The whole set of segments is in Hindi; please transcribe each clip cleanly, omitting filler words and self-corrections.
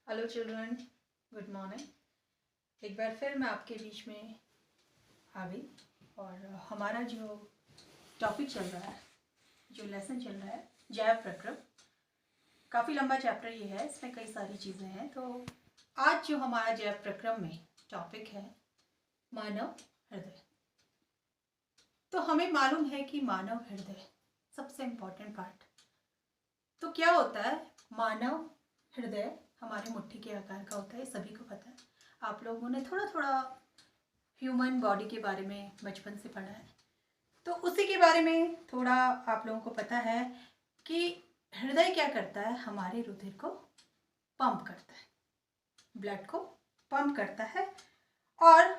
Hello children, good morning. एक बार फिर मैं आपके बीच में आ गई और हमारा जो टॉपिक चल रहा है, जो लेसन चल रहा है, जैव प्रक्रम। काफ़ी लंबा चैप्टर ये है, इसमें कई सारी चीज़ें हैं। तो आज जो हमारा जैव प्रक्रम में टॉपिक है मानव हृदय। तो हमें मालूम है कि मानव हृदय सबसे इम्पोर्टेंट पार्ट। तो क्या होता है मानव हृदय? हमारे मुट्ठी के आकार का होता है, सभी को पता है। आप लोगों ने थोड़ा थोड़ा ह्यूमन बॉडी के बारे में बचपन से पढ़ा है, तो उसी के बारे में थोड़ा आप लोगों को पता है कि हृदय क्या करता है। हमारे रुधिर को पंप करता है, ब्लड को पंप करता है। और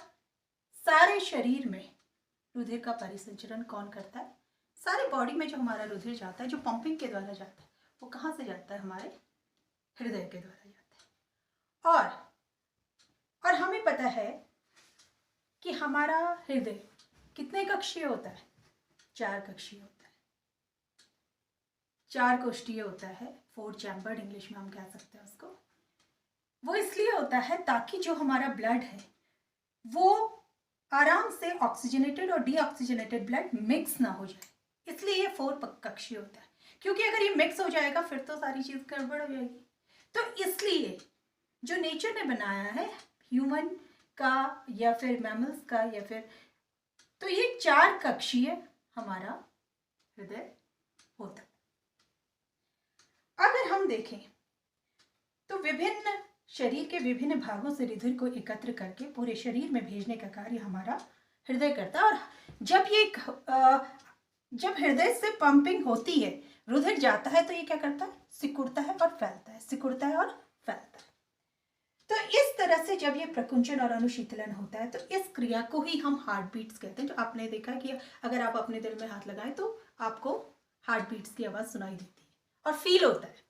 सारे शरीर में रुधिर का परिसंचरण कौन करता है? सारे बॉडी में जो हमारा रुधिर जाता है, जो पंपिंग के द्वारा जाता है, वो कहाँ से जाता है? हमारे हृदय के द्वारा जाता है। और हमें पता है कि हमारा हृदय कितने कक्षीय होता है? 4 कक्षीय होता है, 4 कोष्ठीय होता है। 4 चैम्बर्ड इंग्लिश में हम कह सकते हैं उसको। वो इसलिए होता है ताकि जो हमारा ब्लड है वो आराम से ऑक्सीजनेटेड और डीऑक्सीजनेटेड ब्लड मिक्स ना हो जाए, इसलिए ये 4 कक्षीय होता है। क्योंकि अगर ये मिक्स हो जाएगा फिर तो सारी चीज गड़बड़ हो जाएगी। तो इसलिए जो नेचर ने बनाया है ह्यूमन का या फिर मैमल्स का या फिर, तो ये 4 कक्षीय हमारा हृदय होता है। अगर हम देखें तो विभिन्न शरीर के विभिन्न भागों से रुधिर को एकत्र करके पूरे शरीर में भेजने का कार्य हमारा हृदय करता है। और जब हृदय से पंपिंग होती है, रुधिर जाता है, तो ये क्या करता है? सिकुड़ता है और फैलता है, सिकुड़ता है और फैलता है। तो इस तरह से जब ये प्रकुंचन और अनुशीतलन होता है, तो इस क्रिया को ही हम हार्ट बीट्स कहते हैं। जो आपने देखा कि अगर आप अपने दिल में हाथ लगाएं तो आपको हार्ट बीट्स की आवाज सुनाई देती है और फील होता है।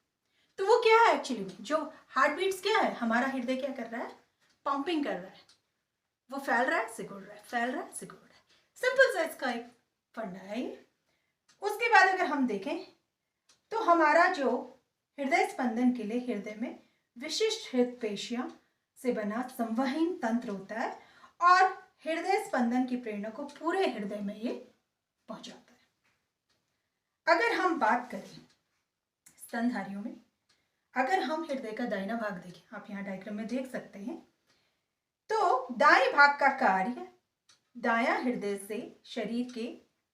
तो वो क्या है एक्चुअली में? जो हार्ट बीट्स क्या है? हमारा हृदय क्या कर रहा है? पंपिंग कर रहा है। वो फैल रहा है, सिकुड़ रहा है, फैल रहा है, सिकुड़ रहा है। सिंपल सा इसका एक फंडा है ये। उसके बाद अगर हम देखें तो हमारा जो हृदय स्पंदन के लिए हृदय में विशिष्ट हृदय पेशियां से बना संवहन तंत्र होता है और हृदय स्पंदन की प्रेरणा को पूरे हृदय में ये पहुंचाता है। अगर हम बात करें स्तनधारियों में, अगर हम हृदय का दाहिना भाग देखें, आप यहाँ डायग्राम में देख सकते हैं, तो दाएं भाग का कार्य दायां हृदय से शरीर के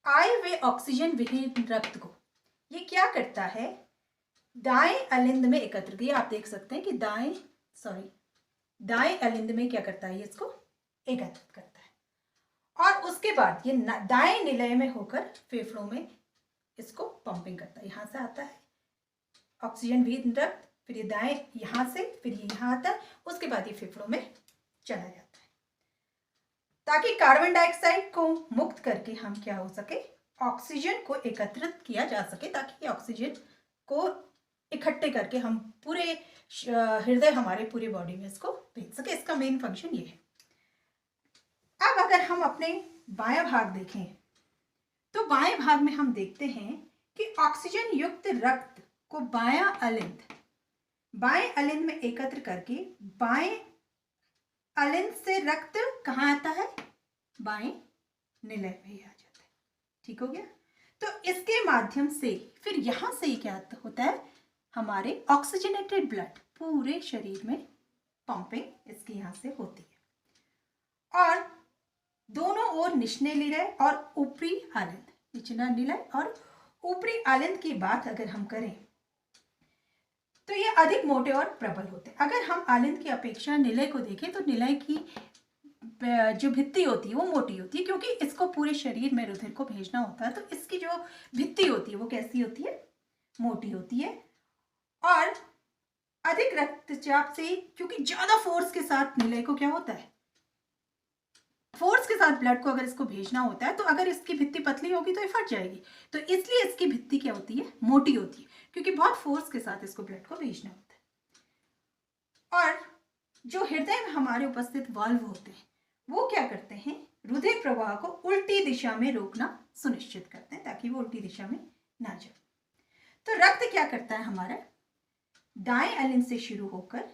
आए हुए ऑक्सीजन विहीन रक्त को ये क्या करता है? दाएं अलिंद में एकत्र किया। आप देख सकते हैं कि दाएं अलिंद में क्या करता है? ये इसको एकत्रित करता है और उसके बाद ये दाएं निलय में होकर फेफड़ों में इसको पंपिंग करता है। यहां से आता है ऑक्सीजन विहीन रक्त, फिर ये दाएं यहां से, फिर ये यहां आता है, उसके बाद ये फेफड़ों में चला जाता है ताकि कार्बन डाइऑक्साइड को मुक्त करके हम क्या हो सके? ऑक्सीजन को एकत्रित किया जा सके, ताकि ऑक्सीजन को इकट्ठे करके हम पूरे हृदय हमारे पूरे बॉडी में इसको भेज सके। इसका मेन फंक्शन ये है। अब अगर हम अपने बायां भाग देखें तो बाएं भाग में हम देखते हैं कि ऑक्सीजन युक्त रक्त को बाएं अलिंद में एकत्र करके बाएं अलिंद से रक्त कहाँ आता है? बाएं निलय में ही आ जाता है। ठीक हो गया? तो इसके माध्यम से फिर यहां से क्या होता है? हमारे ऑक्सीजनेटेड ब्लड पूरे शरीर में पंपिंग इसकी यहां से होती है। और दोनों ओर निचले निलय और ऊपरी आलिंद, निचला निलय और ऊपरी आलिंद की बात अगर हम करें तो ये अधिक मोटे और प्रबल होते हैं। अगर हम आलिंद की अपेक्षा निलय को देखें तो निलय की जो भित्ति होती है वो मोटी होती है, क्योंकि इसको पूरे शरीर में रुधिर को भेजना होता है। तो इसकी जो भित्ति होती है वो कैसी होती है? मोटी होती है। और अधिक रक्तचाप से, क्योंकि ज्यादा फोर्स के साथ निलय को क्या होता है? फोर्स के साथ ब्लड को अगर इसको भेजना होता है, तो अगर इसकी भित्ति पतली होगी तो ये फट जाएगी। तो इसलिए इसकी भित्ति क्या होती है? मोटी होती है, क्योंकि बहुत फोर्स के साथ इसको ब्लड को भेजना होता है। और जो हृदय में हमारे उपस्थित वाल्व होते हैं वो क्या करते हैं? रुधिर प्रवाह को उल्टी दिशा में रोकना सुनिश्चित करते हैं, ताकि वो उल्टी दिशा में ना जाए। तो रक्त क्या करता है? हमारा दाएं अलिंद से शुरू होकर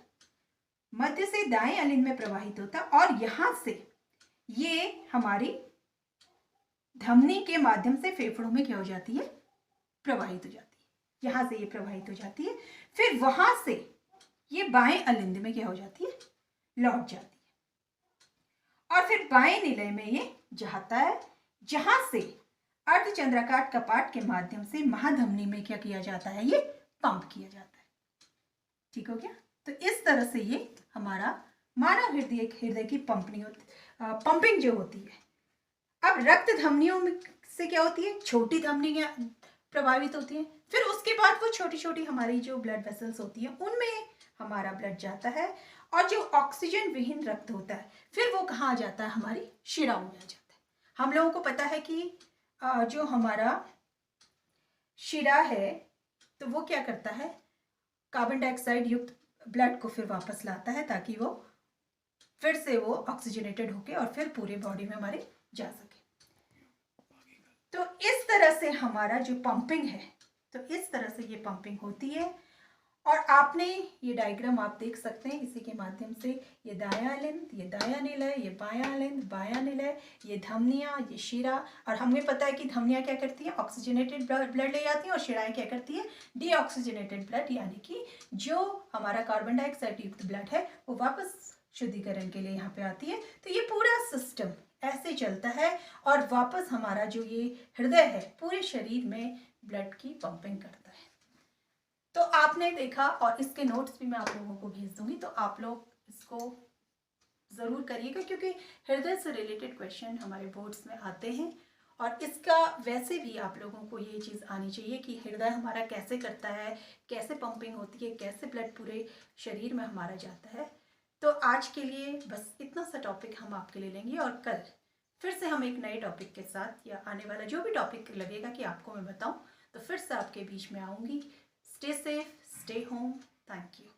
मध्य से दाएं अलिंद में प्रवाहित होता है और यहां से ये हमारी धमनी के माध्यम से फेफड़ों में क्या हो जाती है, प्रवाहित हो जाती है। यहां से ये प्रवाहित हो जाती है, फिर वहां से ये बाएं अलिंद में क्या हो जाती है, लौट जाती है और फिर बाएं निलय में ये जाता है, जहां से अर्धचंद्राकार कपाट के माध्यम से महाधमनी में क्या किया जाता है, ये पंप किया जाता है। ठीक हो गया। तो इस तरह से ये हमारा मानव हृदय की पंपिंग जो होती है। अब रक्त धमनियों में से क्या होती है, छोटी धमनियां प्रभावित होती हैं, फिर उसके बाद वो छोटी छोटी हमारी जो ब्लड वेसल्स होती हैं उनमें हमारा ब्लड जाता है और जो ऑक्सीजन विहीन रक्त होता है फिर वो कहाँ जाता है, हमारी शिराओं में आ जाता है। हम लोगों को पता है कि जो हमारा शिरा है तो वो क्या करता है, कार्बन डाइऑक्साइड युक्त ब्लड को फिर वापस लाता है ताकि वो फिर से वो ऑक्सीजनेटेड होके और फिर पूरे बॉडी में हमारे जा सके। तो इस तरह से हमारा जो पंपिंग है, तो इस तरह से ये पंपिंग होती है। और आपने ये डायग्राम आप देख सकते हैं, इसी के माध्यम से ये दायां अलिंद, ये दायां निलय, ये बायां अलिंद, बायां निलय, ये धमनियां, ये शिरा। और हमें पता है कि धमनियां क्या करती हैं, ऑक्सीजनेटेड ब्लड ले जाती हैं और शिराएं क्या करती है, डीऑक्सीजनेटेड ब्लड, यानी कि जो हमारा कार्बन डाइऑक्साइड युक्त ब्लड है वो वापस शुद्धिकरण के लिए यहाँ पे आती है। तो ये पूरा सिस्टम ऐसे चलता है और वापस हमारा जो ये हृदय है पूरे शरीर में ब्लड की पंपिंग करता है। तो आपने देखा, और इसके नोट्स भी मैं आप लोगों को भेज दूंगी, तो आप लोग इसको ज़रूर करिएगा क्योंकि हृदय से रिलेटेड क्वेश्चन हमारे बोर्ड्स में आते हैं। और इसका वैसे भी आप लोगों को ये चीज़ आनी चाहिए कि हृदय हमारा कैसे करता है, कैसे पंपिंग होती है, कैसे ब्लड पूरे शरीर में हमारा जाता है। तो आज के लिए बस इतना सा टॉपिक हम आपके लिए लेंगे और कल फिर से हम एक नए टॉपिक के साथ, या आने वाला जो भी टॉपिक लगेगा कि आपको मैं बताऊं, तो फिर से आपके बीच में आऊँगी। Stay safe, stay home. Thank you.